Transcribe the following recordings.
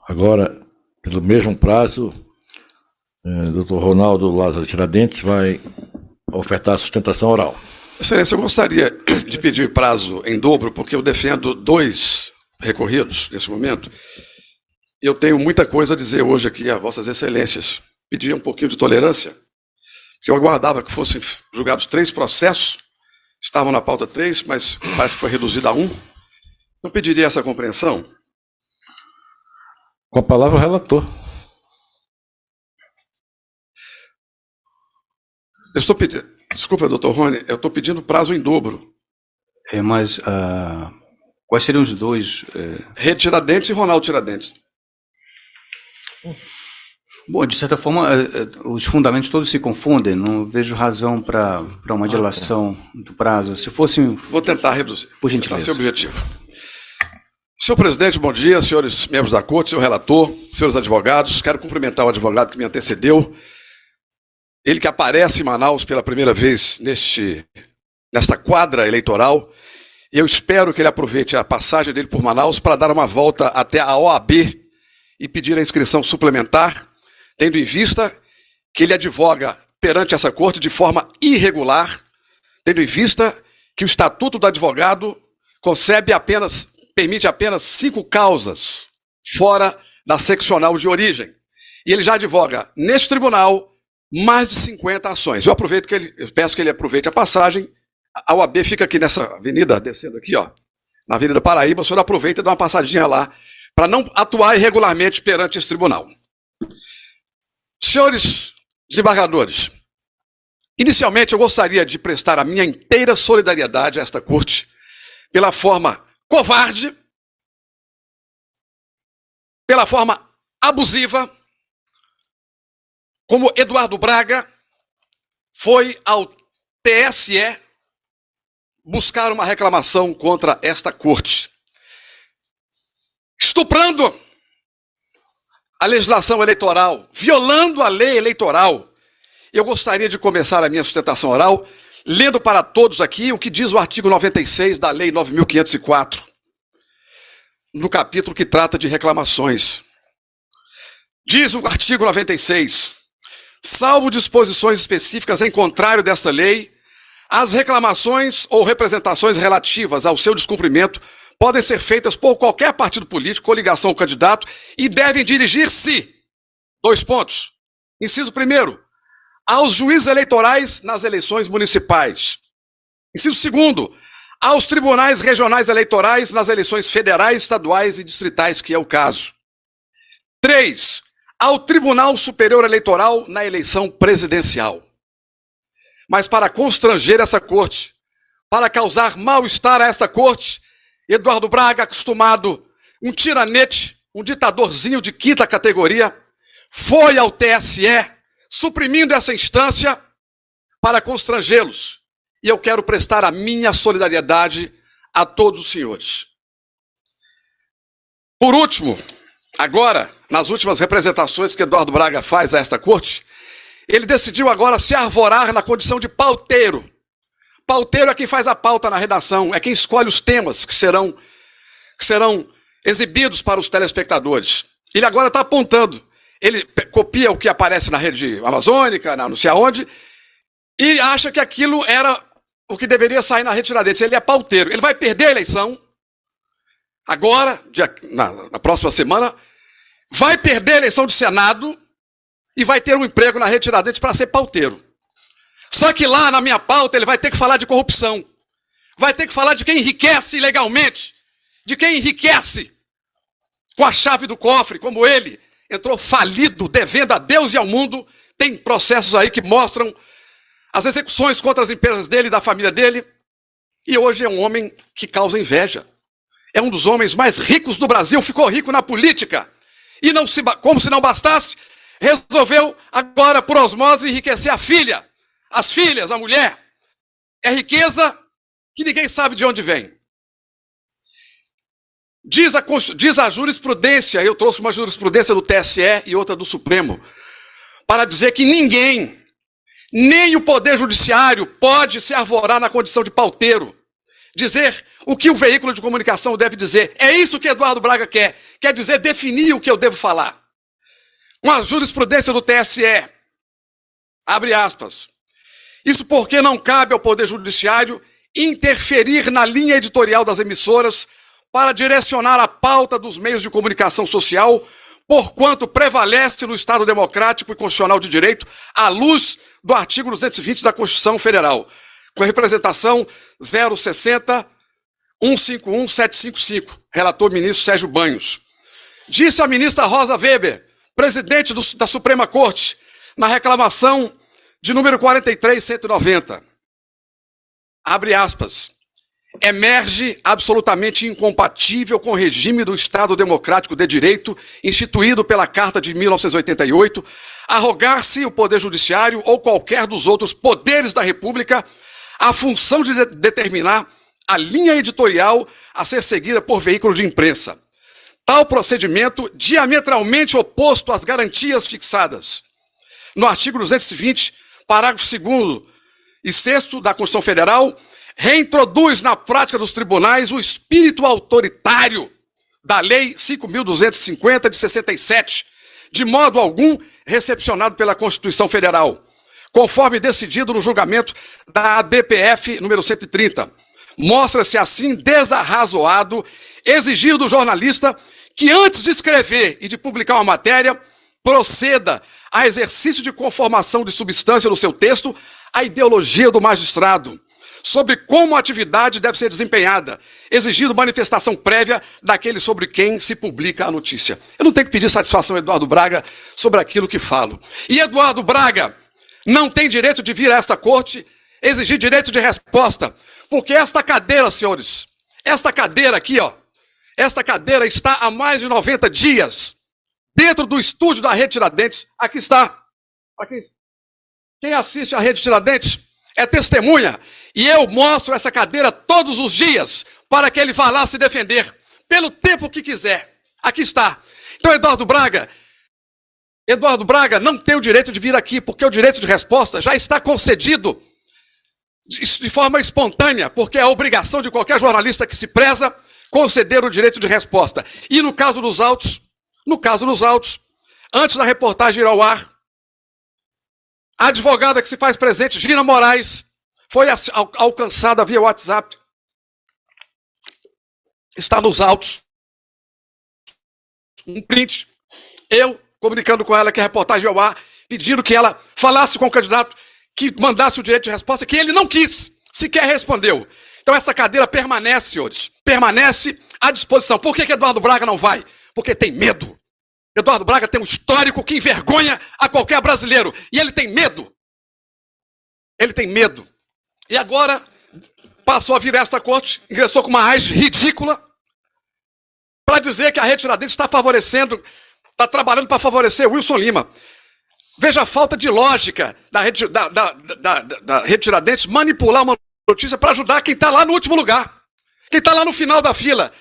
Agora, pelo mesmo prazo, o Dr. Ronaldo Lázaro Tiradentes vai ofertar a sustentação oral. Excelência, eu gostaria de pedir prazo em dobro, porque eu defendo 2 recorridos nesse momento. E eu tenho muita coisa a dizer hoje aqui a Vossas Excelências. Pedir um pouquinho de tolerância, porque eu aguardava que fossem julgados 3 processos, estavam na pauta 3, mas parece que foi reduzido a 1. Eu pediria essa compreensão. Com a palavra o relator. Eu estou pedindo, desculpa, doutor Rony, eu estou pedindo prazo em dobro. Mas quais seriam os 2? Rede Tiradentes e Ronaldo Tiradentes. Bom, de certa forma, os fundamentos todos se confundem, não vejo razão para uma dilação do prazo. Se fosse... Vou tentar reduzir. Por gentileza. Esse é o objetivo. Senhor presidente, bom dia, senhores membros da corte, senhor relator, senhores advogados. Quero cumprimentar o advogado que me antecedeu. Ele que aparece em Manaus pela primeira vez nesta quadra eleitoral. Eu espero que ele aproveite a passagem dele por Manaus para dar uma volta até a OAB e pedir a inscrição suplementar, tendo em vista que ele advoga perante essa corte de forma irregular, tendo em vista que o Estatuto do Advogado permite apenas 5 causas fora da seccional de origem. E ele já advoga neste tribunal mais de 50 ações. Eu peço que ele aproveite a passagem. A OAB fica aqui nessa avenida, descendo aqui, ó, na Avenida Paraíba. O senhor aproveita e dá uma passadinha lá, para não atuar irregularmente perante esse tribunal. Senhores desembargadores, inicialmente eu gostaria de prestar a minha inteira solidariedade a esta corte pela forma covarde, pela forma abusiva, como Eduardo Braga foi ao TSE buscar uma reclamação contra esta corte, estuprando a legislação eleitoral, violando a lei eleitoral. Eu gostaria de começar a minha sustentação oral lendo para todos aqui o que diz o artigo 96 da Lei 9.504, no capítulo que trata de reclamações. Diz o artigo 96, salvo disposições específicas em contrário desta lei, as reclamações ou representações relativas ao seu descumprimento podem ser feitas por qualquer partido político, coligação ou candidato e devem dirigir-se, 2 pontos. Inciso 1º, aos juízes eleitorais nas eleições municipais. Inciso 2º, aos tribunais regionais eleitorais nas eleições federais, estaduais e distritais, que é o caso. 3, ao Tribunal Superior Eleitoral na eleição presidencial. Mas para constranger essa corte, para causar mal-estar a esta corte, Eduardo Braga, acostumado, um tiranete, um ditadorzinho de 5ª categoria, foi ao TSE, suprimindo essa instância para constrangê-los. E eu quero prestar a minha solidariedade a todos os senhores. Por último, agora, nas últimas representações que Eduardo Braga faz a esta corte, ele decidiu agora se arvorar na condição de pauteiro. Pauteiro é quem faz a pauta na redação, é quem escolhe os temas que serão exibidos para os telespectadores. Ele agora está apontando, ele copia o que aparece na rede amazônica, não sei aonde, e acha que aquilo era o que deveria sair na rede Tiradentes. Ele é pauteiro, ele vai perder a eleição, agora, na próxima semana, vai perder a eleição de Senado e vai ter um emprego na rede Tiradentes para ser pauteiro. Só que lá na minha pauta ele vai ter que falar de corrupção, vai ter que falar de quem enriquece ilegalmente, de quem enriquece com a chave do cofre, como ele entrou falido, devendo a Deus e ao mundo. Tem processos aí que mostram as execuções contra as empresas dele e da família dele. E hoje é um homem que causa inveja. É um dos homens mais ricos do Brasil, ficou rico na política. E como se não bastasse, resolveu agora, por osmose, enriquecer a filha. As filhas, a mulher. É riqueza que ninguém sabe de onde vem. Diz a jurisprudência, eu trouxe uma jurisprudência do TSE e outra do Supremo, para dizer que ninguém, nem o Poder Judiciário, pode se arvorar na condição de pauteiro, dizer o que o veículo de comunicação deve dizer. É isso que Eduardo Braga quer quer dizer definir o que eu devo falar. Uma jurisprudência do TSE, abre aspas, isso porque não cabe ao Poder Judiciário interferir na linha editorial das emissoras para direcionar a pauta dos meios de comunicação social, porquanto prevalece no Estado democrático e constitucional de direito à luz do artigo 220 da Constituição Federal, com a representação 060-151-755, relator ministro Sérgio Banhos. Disse a ministra Rosa Weber, presidente da Suprema Corte, na reclamação de número 43.190, abre aspas, emerge absolutamente incompatível com o regime do Estado Democrático de Direito instituído pela Carta de 1988, arrogar-se o Poder Judiciário ou qualquer dos outros poderes da República a função de determinar a linha editorial a ser seguida por veículo de imprensa. Tal procedimento diametralmente oposto às garantias fixadas no artigo 220, parágrafo 2º e 6º da Constituição Federal, reintroduz na prática dos tribunais o espírito autoritário da Lei 5.250 de 67, de modo algum recepcionado pela Constituição Federal, conforme decidido no julgamento da ADPF número 130. Mostra-se assim desarrazoado exigir do jornalista que antes de escrever e de publicar uma matéria, proceda a exercício de conformação de substância no seu texto à ideologia do magistrado, sobre como a atividade deve ser desempenhada, exigindo manifestação prévia daquele sobre quem se publica a notícia. Eu não tenho que pedir satisfação a Eduardo Braga sobre aquilo que falo. E Eduardo Braga não tem direito de vir a esta corte exigir direito de resposta, porque esta cadeira, senhores, esta cadeira aqui, ó, esta cadeira está há mais de 90 dias dentro do estúdio da Rede Tiradentes. Aqui está. Aqui. Quem assiste a Rede Tiradentes é testemunha. E eu mostro essa cadeira todos os dias para que ele vá lá se defender pelo tempo que quiser. Aqui está. Então, Eduardo Braga não tem o direito de vir aqui, porque o direito de resposta já está concedido de forma espontânea, porque é a obrigação de qualquer jornalista que se preza conceder o direito de resposta. E no caso dos autos, antes da reportagem ir ao ar, a advogada que se faz presente, Gina Moraes, foi alcançada via WhatsApp. Está nos autos. Um print. Eu comunicando com ela que a reportagem ia ao ar, pedindo que ela falasse com o candidato, que mandasse o direito de resposta, que ele não quis, sequer respondeu. Então essa cadeira permanece, senhores, permanece à disposição. Por que Eduardo Braga não vai? Porque tem medo. Eduardo Braga tem um histórico que envergonha a qualquer brasileiro. E ele tem medo. Ele tem medo. E agora passou a vir a esta corte, ingressou com uma raiz ridícula para dizer que a Rede Tiradentes está trabalhando para favorecer Wilson Lima. Veja a falta de lógica da Rede Tiradentes manipular uma notícia para ajudar quem está lá no último lugar, quem está lá no final da fila.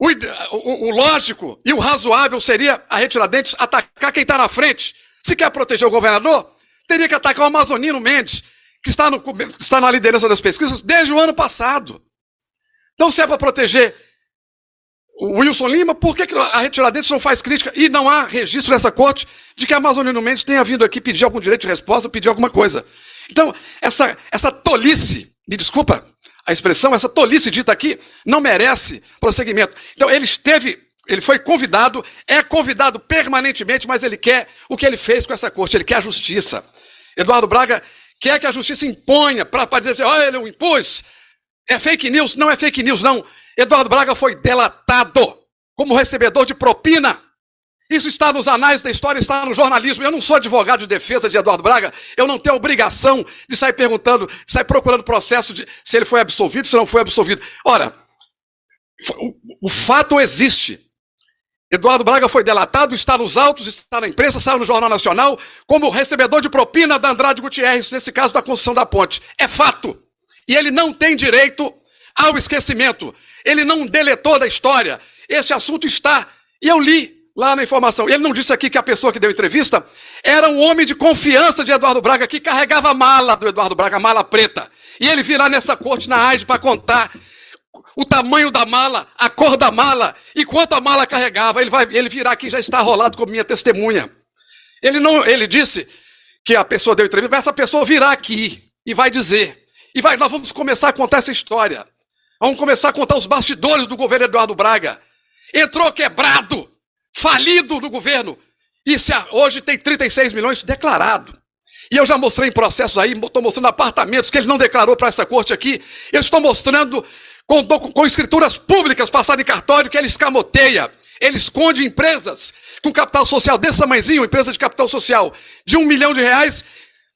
O lógico e o razoável seria a Rede Tiradentes atacar quem está na frente. Se quer proteger o governador, teria que atacar o Amazonino Mendes, que está na liderança das pesquisas desde o ano passado. Então, se é para proteger o Wilson Lima, por que a Rede Tiradentes não faz crítica? E não há registro nessa corte de que a Amazonino Mendes tenha vindo aqui pedir algum direito de resposta, pedir alguma coisa. Então, essa tolice, me desculpa a expressão, essa tolice dita aqui, não merece prosseguimento. Então, ele foi convidado, é convidado permanentemente, mas ele quer o que ele fez com essa corte, ele quer a justiça. Eduardo Braga quer que a justiça imponha, para dizer, olha, ele o impôs, é fake news, não é fake news, não. Eduardo Braga foi delatado como recebedor de propina. Isso está nos anais da história, está no jornalismo. Eu não sou advogado de defesa de Eduardo Braga, eu não tenho a obrigação de sair perguntando, de sair procurando processo de se ele foi absolvido, se não foi absolvido. Ora, o fato existe. Eduardo Braga foi delatado, está nos autos, está na imprensa, saiu no Jornal Nacional, como recebedor de propina da Andrade Gutierrez, nesse caso da construção da ponte. É fato. E ele não tem direito ao esquecimento. Ele não deletou da história. Esse assunto está, e eu li lá na informação. Ele não disse aqui que a pessoa que deu entrevista era um homem de confiança de Eduardo Braga, que carregava a mala do Eduardo Braga, a mala preta. E ele virá nessa corte na AID para contar o tamanho da mala, a cor da mala e quanto a mala carregava. Ele virá aqui, já está rolado como minha testemunha. Ele disse que a pessoa deu entrevista, mas essa pessoa virá aqui e vai dizer. Nós vamos começar a contar essa história. Vamos começar a contar os bastidores do governo Eduardo Braga. Entrou quebrado, falido no governo. E hoje tem 36 milhões declarado. E eu já mostrei em processos aí, estou mostrando apartamentos que ele não declarou para essa corte aqui. Eu estou mostrando com escrituras públicas passadas em cartório que ele escamoteia. Ele esconde empresas com capital social desse tamanhozinho, empresa de capital social de R$1 milhão,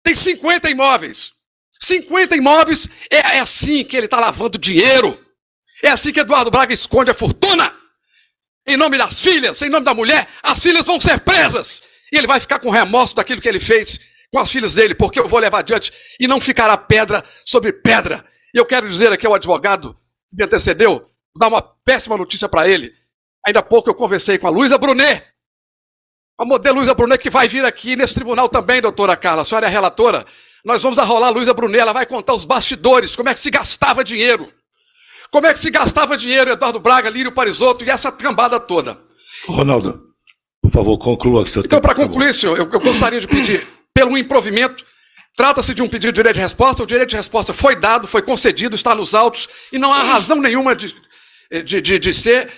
tem 50 imóveis. 50 imóveis, é assim que ele está lavando dinheiro. É assim que Eduardo Braga esconde a fortuna. Em nome das filhas, em nome da mulher, as filhas vão ser presas. E ele vai ficar com remorso daquilo que ele fez com as filhas dele, porque eu vou levar adiante e não ficará pedra sobre pedra. E eu quero dizer aqui ao advogado que me antecedeu, dar uma péssima notícia para ele. Ainda há pouco eu conversei com a Luísa Brunet, a modelo Luísa Brunet, que vai vir aqui nesse tribunal também, doutora Carla, a senhora é a relatora. Nós vamos arrolar a Luísa Brunet, ela vai contar os bastidores, como é que se gastava dinheiro. Como é que se gastava dinheiro, Eduardo Braga, Lírio Parisotto e essa cambada toda. Ronaldo, por favor, conclua. Então, para concluir, senhor, eu gostaria de pedir, pelo improvimento, trata-se de um pedido de direito de resposta, o direito de resposta foi dado, foi concedido, está nos autos, e não há razão nenhuma de ser...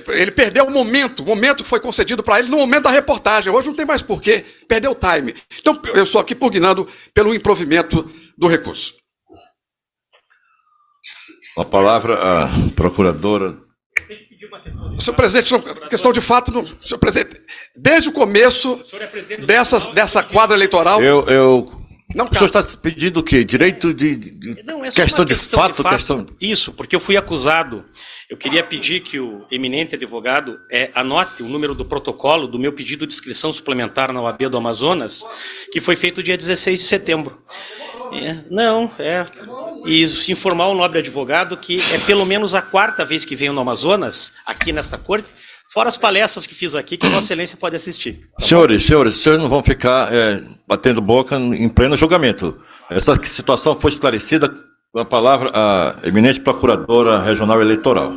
Ele perdeu o momento que foi concedido para ele no momento da reportagem. Hoje não tem mais porquê, perdeu o time. Então, eu estou aqui pugnando pelo improvimento do recurso. A palavra, a procuradora. Senhor presidente, questão de fato, senhor presidente, desde o começo dessa quadra eleitoral... Não, o senhor está pedindo o quê? Direito de... Não, é só questão uma de fato? Isso, porque eu fui acusado. Eu queria pedir que o eminente advogado anote o número do protocolo do meu pedido de inscrição suplementar na OAB do Amazonas, que foi feito dia 16 de setembro. E informar ao nobre advogado que é pelo menos a 4ª vez que venho no Amazonas, aqui nesta corte, fora as palestras que fiz aqui, que Vossa Excelência pode assistir. Tá senhores, os senhores não vão ficar batendo boca em pleno julgamento. Essa situação foi esclarecida com a palavra a eminente procuradora regional eleitoral.